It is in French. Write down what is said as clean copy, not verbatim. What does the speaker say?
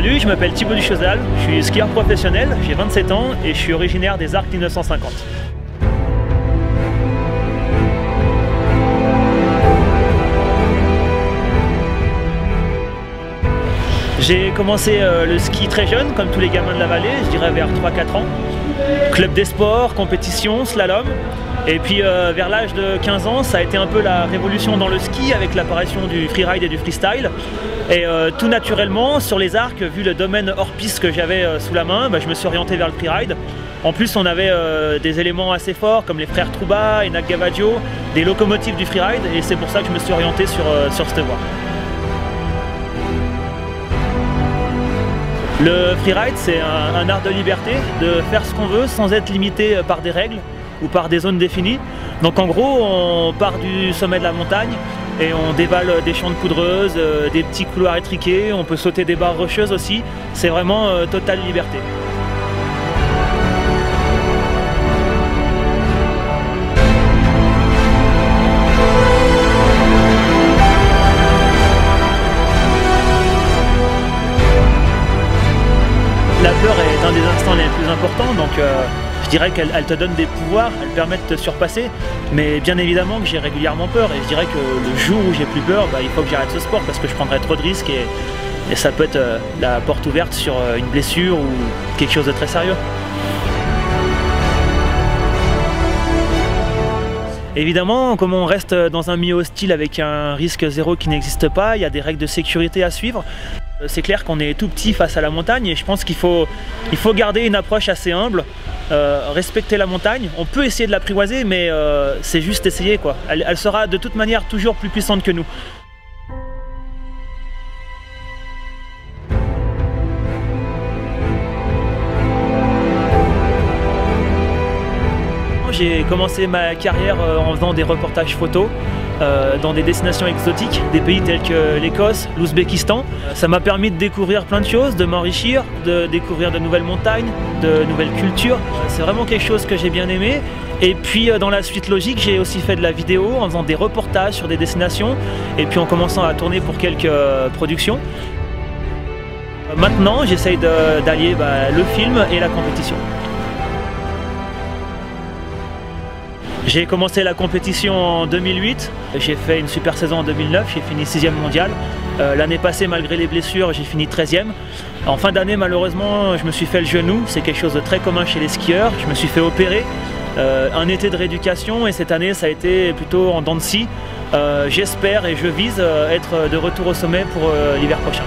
Salut, je m'appelle Thibaut Duchosal, je suis skieur professionnel, j'ai 27 ans et je suis originaire des Arcs 1950. J'ai commencé le ski très jeune, comme tous les gamins de la vallée, je dirais vers 3-4 ans. Club des sports, compétition, slalom. Et puis vers l'âge de 15 ans, ça a été un peu la révolution dans le ski avec l'apparition du freeride et du freestyle. Et tout naturellement, sur les arcs, vu le domaine hors piste que j'avais sous la main, je me suis orienté vers le freeride. En plus, on avait des éléments assez forts comme les frères Trouba et Nag Gavadio, des locomotives du freeride, et c'est pour ça que je me suis orienté sur cette voie. Le freeride, c'est un art de liberté, de faire ce qu'on veut sans être limité par des règles ou par des zones définies. Donc en gros, on part du sommet de la montagne et on dévale des champs de poudreuse, des petits couloirs étriqués, on peut sauter des barres rocheuses aussi. C'est vraiment totale liberté. La peur est un des instants les plus importants, donc je dirais qu'elle te donne des pouvoirs, elle permet de te surpasser, mais bien évidemment que j'ai régulièrement peur, et je dirais que le jour où j'ai plus peur, il faut que j'arrête ce sport parce que je prendrais trop de risques et ça peut être la porte ouverte sur une blessure ou quelque chose de très sérieux. Évidemment, comme on reste dans un milieu hostile avec un risque zéro qui n'existe pas, il y a des règles de sécurité à suivre. C'est clair qu'on est tout petit face à la montagne et je pense qu'il faut garder une approche assez humble, respecter la montagne. On peut essayer de l'apprivoiser, mais c'est juste essayer, quoi. Elle sera de toute manière toujours plus puissante que nous. J'ai commencé ma carrière en faisant des reportages photos dans des destinations exotiques, des pays tels que l'Écosse, l'Ouzbékistan. Ça m'a permis de découvrir plein de choses, de m'enrichir, de découvrir de nouvelles montagnes, de nouvelles cultures. C'est vraiment quelque chose que j'ai bien aimé. Et puis dans la suite logique, j'ai aussi fait de la vidéo en faisant des reportages sur des destinations et puis en commençant à tourner pour quelques productions. Maintenant, j'essaye d'allier le film et la compétition. J'ai commencé la compétition en 2008, j'ai fait une super saison en 2009, j'ai fini 6e mondial. L'année passée, malgré les blessures, j'ai fini 13e. En fin d'année, malheureusement, je me suis fait le genou, c'est quelque chose de très commun chez les skieurs. Je me suis fait opérer, un été de rééducation et cette année, ça a été plutôt en dents de scie. J'espère et je vise être de retour au sommet pour l'hiver prochain.